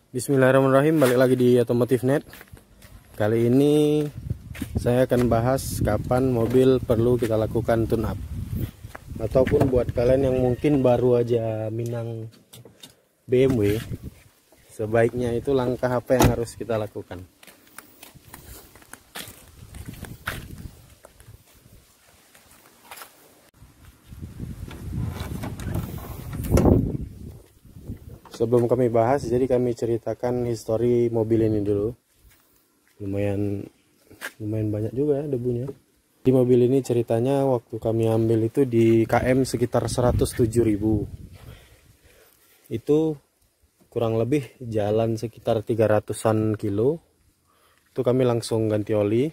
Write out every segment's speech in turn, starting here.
Bismillahirrahmanirrahim, balik lagi di Otomotif Net. Kali ini saya akan bahas kapan mobil perlu kita lakukan tune up. Ataupun buat kalian yang mungkin baru aja minang BMW, sebaiknya itu langkah apa yang harus kita lakukan. Sebelum kami bahas, jadi kami ceritakan histori mobil ini dulu. Lumayan banyak juga ya debunya. Di mobil ini ceritanya waktu kami ambil itu di KM sekitar 107.000. Itu kurang lebih jalan sekitar 300-an kilo. Itu kami langsung ganti oli.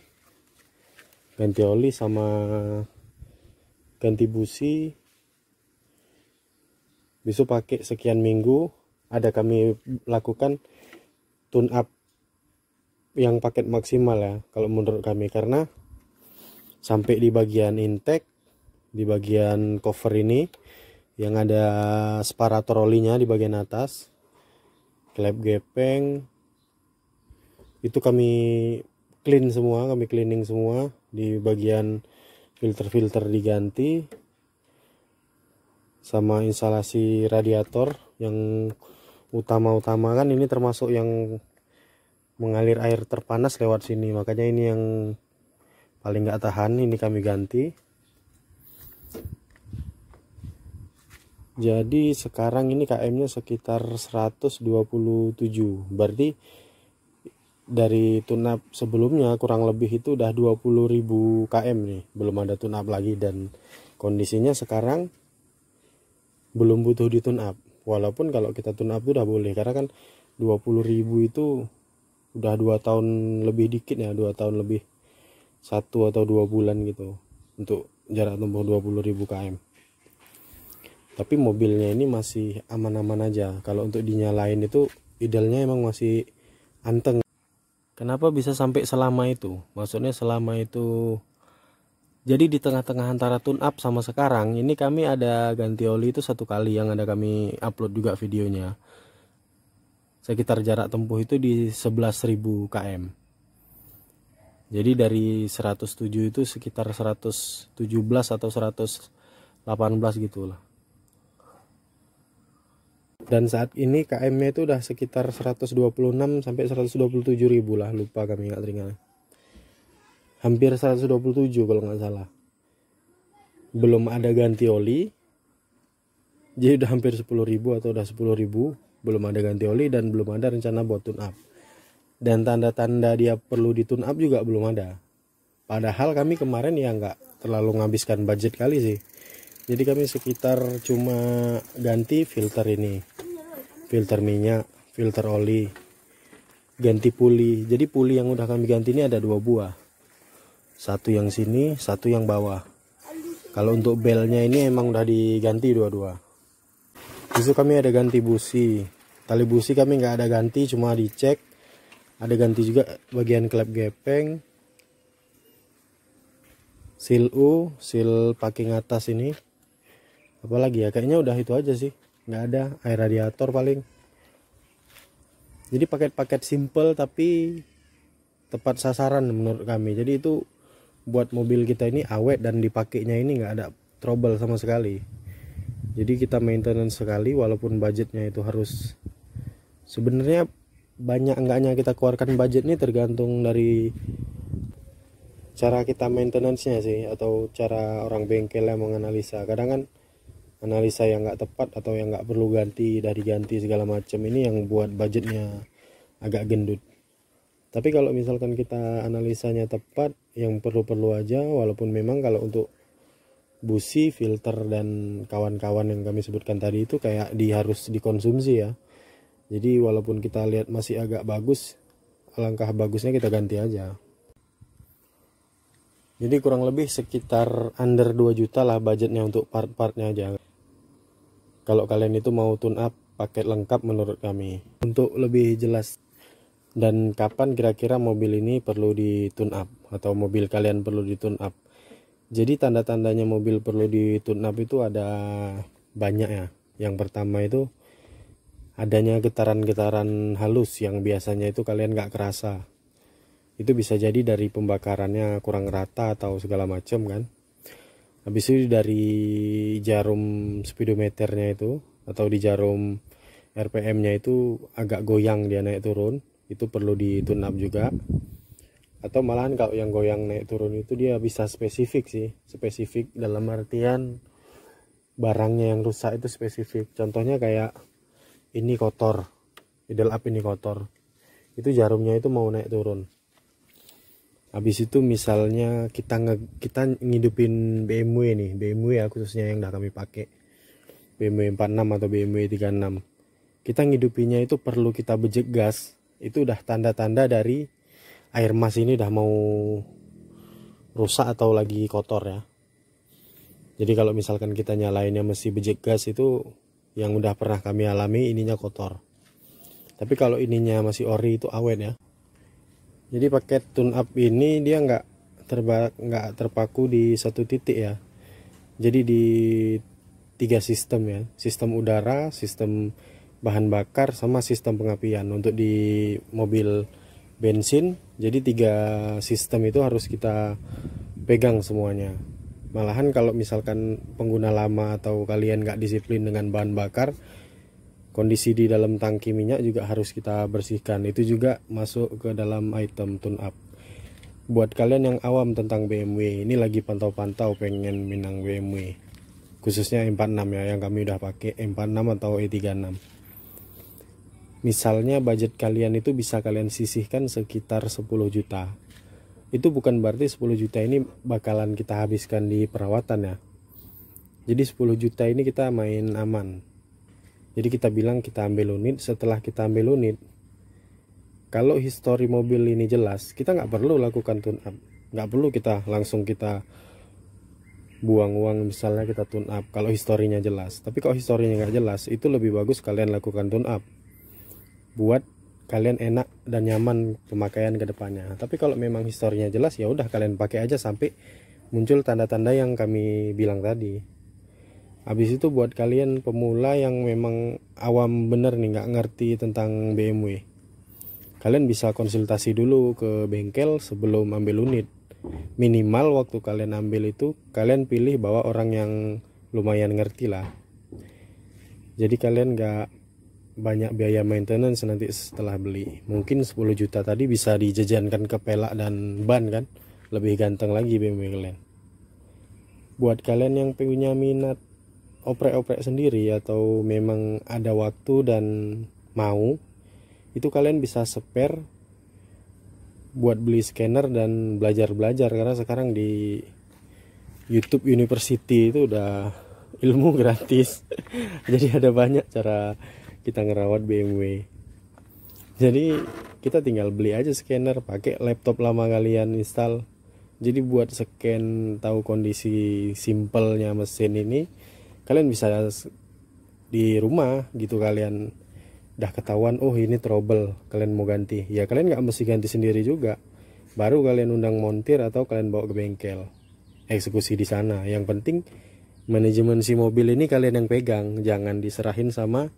Ganti oli sama ganti busi. Besok pakai sekian minggu. Ada kami lakukan tune up yang paket maksimal ya kalau menurut kami, karena sampai di bagian intake, di bagian cover ini yang ada separator olinya di bagian atas, klep gepeng itu kami clean semua, kami cleaning semua. Di bagian filter diganti, sama instalasi radiator yang utama kan ini termasuk yang mengalir air terpanas lewat sini, makanya ini yang paling nggak tahan, ini kami ganti. Jadi sekarang ini KM nya sekitar 127, berarti dari tune up sebelumnya kurang lebih itu udah 20.000 km nih, belum ada tune up lagi, dan kondisinya sekarang belum butuh di tune up. Walaupun kalau kita tune up itu udah boleh, karena kan 20.000 itu udah 2 tahun lebih dikit ya, 2 tahun lebih 1 atau 2 bulan gitu untuk jarak tempuh 20.000 km. Tapi mobilnya ini masih aman-aman aja. Kalau untuk dinyalain itu idealnya emang masih anteng. Kenapa bisa sampai selama itu? Maksudnya selama itu, jadi di tengah-tengah antara tune up sama sekarang ini kami ada ganti oli itu 1 kali, yang ada kami upload juga videonya. Sekitar jarak tempuh itu di 11.000 km. Jadi dari 107 itu sekitar 117 atau 118 gitulah. Dan saat ini KM-nya itu udah sekitar 126 sampai 127.000 lah, lupa kami nggak teringat. Hampir 127 kalau nggak salah. Belum ada ganti oli, jadi udah hampir 10.000 atau udah 10.000. Belum ada ganti oli dan belum ada rencana buat tune up. Dan tanda-tanda dia perlu di tune up juga belum ada. Padahal kami kemarin ya nggak terlalu ngabiskan budget kali sih. Jadi kami sekitar cuma ganti filter ini, filter minyak, filter oli, ganti puli. Jadi puli yang udah kami ganti ini ada 2 buah. Satu yang sini, satu yang bawah. Kalau untuk belnya ini emang udah diganti dua-dua. Besok kami ada ganti busi. Tali busi kami nggak ada ganti, cuma dicek. Ada ganti juga bagian klep gepeng, seal U, seal packing atas ini. Apalagi ya, kayaknya udah itu aja sih. Nggak ada air radiator paling. Jadi paket-paket simple tapi tepat sasaran menurut kami. Jadi itu buat mobil kita ini awet dan dipakainya ini nggak ada trouble sama sekali. Jadi kita maintenance sekali, walaupun budgetnya itu harus, sebenarnya banyak enggaknya kita keluarkan budget ini tergantung dari cara kita maintenance-nya sih, atau cara orang bengkel yang menganalisa. Kadang kan analisa yang nggak tepat atau yang nggak perlu ganti segala macam, ini yang buat budgetnya agak gendut. Tapi kalau misalkan kita analisanya tepat, yang perlu-perlu aja, walaupun memang kalau untuk busi, filter dan kawan-kawan yang kami sebutkan tadi itu kayak harus dikonsumsi ya. Jadi walaupun kita lihat masih agak bagus, alangkah bagusnya kita ganti aja. Jadi kurang lebih sekitar under 2 juta lah budgetnya untuk part-partnya aja. Kalau kalian itu mau tune up paket lengkap menurut kami. Untuk lebih jelas dan kapan kira-kira mobil ini perlu di tune up atau mobil kalian perlu di tune up. Jadi tanda-tandanya mobil perlu di tune up itu ada banyak ya. Yang pertama itu adanya getaran-getaran halus yang biasanya itu kalian nggak kerasa. Itu bisa jadi dari pembakarannya kurang rata atau segala macam kan. Habis itu dari jarum speedometernya itu atau di jarum RPM-nya itu agak goyang dia naik turun, itu perlu di tune up juga. Atau malahan kalau yang goyang naik turun itu dia bisa spesifik sih, spesifik dalam artian barangnya yang rusak itu spesifik. Contohnya kayak ini kotor, idle up ini kotor, itu jarumnya itu mau naik turun. Habis itu misalnya kita ngidupin BMW nih, BMW ya khususnya yang udah kami pakai, BMW 46 atau BMW 36. Kita ngidupinnya itu perlu kita bejek gas, itu udah tanda-tanda dari air mas ini udah mau rusak atau lagi kotor ya. Jadi kalau misalkan kita nyalainnya mesti bejek gas, itu yang udah pernah kami alami ininya kotor. Tapi kalau ininya masih ori itu awet ya. Jadi paket tune up ini dia nggak terpaku di satu titik ya. Jadi di 3 sistem ya, sistem udara, sistem bahan bakar, sama sistem pengapian. Untuk di mobil bensin, jadi 3 sistem itu harus kita pegang semuanya. Malahan kalau misalkan pengguna lama atau kalian nggak disiplin dengan bahan bakar, kondisi di dalam tangki minyak juga harus kita bersihkan. Itu juga masuk ke dalam item tune up. Buat kalian yang awam tentang BMW, ini lagi pantau-pantau pengen minang BMW, khususnya M46 ya, yang kami udah pakai M46 atau E36. Misalnya budget kalian itu bisa kalian sisihkan sekitar 10 juta. Itu bukan berarti 10 juta ini bakalan kita habiskan di perawatan ya. Jadi 10 juta ini kita main aman. Jadi kita bilang kita ambil unit, setelah kita ambil unit, kalau histori mobil ini jelas, kita nggak perlu lakukan tune up. Nggak perlu kita langsung kita buang uang misalnya kita tune up kalau historinya jelas. Tapi kalau historinya nggak jelas, itu lebih bagus kalian lakukan tune up buat kalian enak dan nyaman pemakaian ke depannya. Tapi kalau memang historinya jelas, ya udah kalian pakai aja sampai muncul tanda-tanda yang kami bilang tadi. Habis itu buat kalian pemula yang memang awam bener nih, nggak ngerti tentang BMW, kalian bisa konsultasi dulu ke bengkel sebelum ambil unit. Minimal waktu kalian ambil itu kalian pilih bawa orang yang lumayan ngerti lah. Jadi kalian nggak banyak biaya maintenance nanti setelah beli. Mungkin 10 juta tadi bisa dijajankan ke pelak dan ban kan, lebih ganteng lagi BMW kalian. Buat kalian yang punya minat oprek-oprek sendiri atau memang ada waktu dan mau, itu kalian bisa spare buat beli scanner dan belajar-belajar, karena sekarang di YouTube University itu udah ilmu gratis. Jadi ada banyak cara kita ngerawat BMW. Jadi kita tinggal beli aja scanner, pakai laptop lama kalian install. Jadi buat scan tahu kondisi simpelnya mesin ini, kalian bisa di rumah gitu. Kalian udah ketahuan, oh ini trouble, kalian mau ganti, ya kalian nggak mesti ganti sendiri juga, baru kalian undang montir atau kalian bawa ke bengkel eksekusi di sana. Yang penting manajemen si mobil ini kalian yang pegang, jangan diserahin sama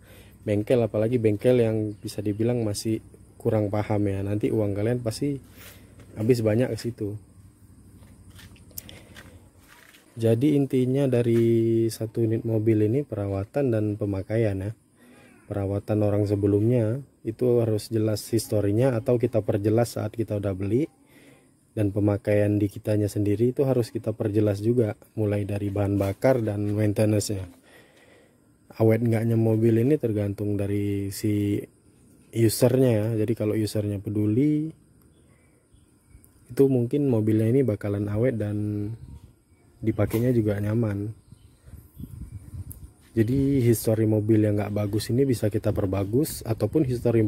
bengkel, apalagi bengkel yang bisa dibilang masih kurang paham ya. Nanti uang kalian pasti habis banyak ke situ. Jadi intinya dari satu unit mobil ini perawatan dan pemakaian ya. Perawatan orang sebelumnya itu harus jelas historinya atau kita perjelas saat kita udah beli, dan pemakaian di kitanya sendiri itu harus kita perjelas juga, mulai dari bahan bakar dan maintenance-nya. Awet enggaknya mobil ini tergantung dari si usernya ya. Jadi kalau usernya peduli, itu mungkin mobilnya ini bakalan awet dan dipakainya juga nyaman. Jadi histori mobil yang nggak bagus ini bisa kita perbagus, ataupun histori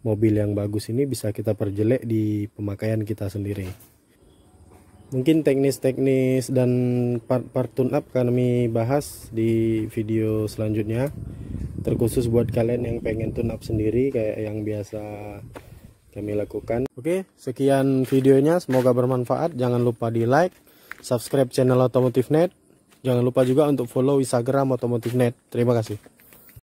mobil yang bagus ini bisa kita perjelek di pemakaian kita sendiri. Mungkin teknis-teknis dan part tune up kami bahas di video selanjutnya, terkhusus buat kalian yang pengen tune up sendiri kayak yang biasa kami lakukan. Oke, sekian videonya, semoga bermanfaat. Jangan lupa di like, subscribe channel Otomotif Net. Jangan lupa juga untuk follow Instagram Otomotif Net. Terima kasih.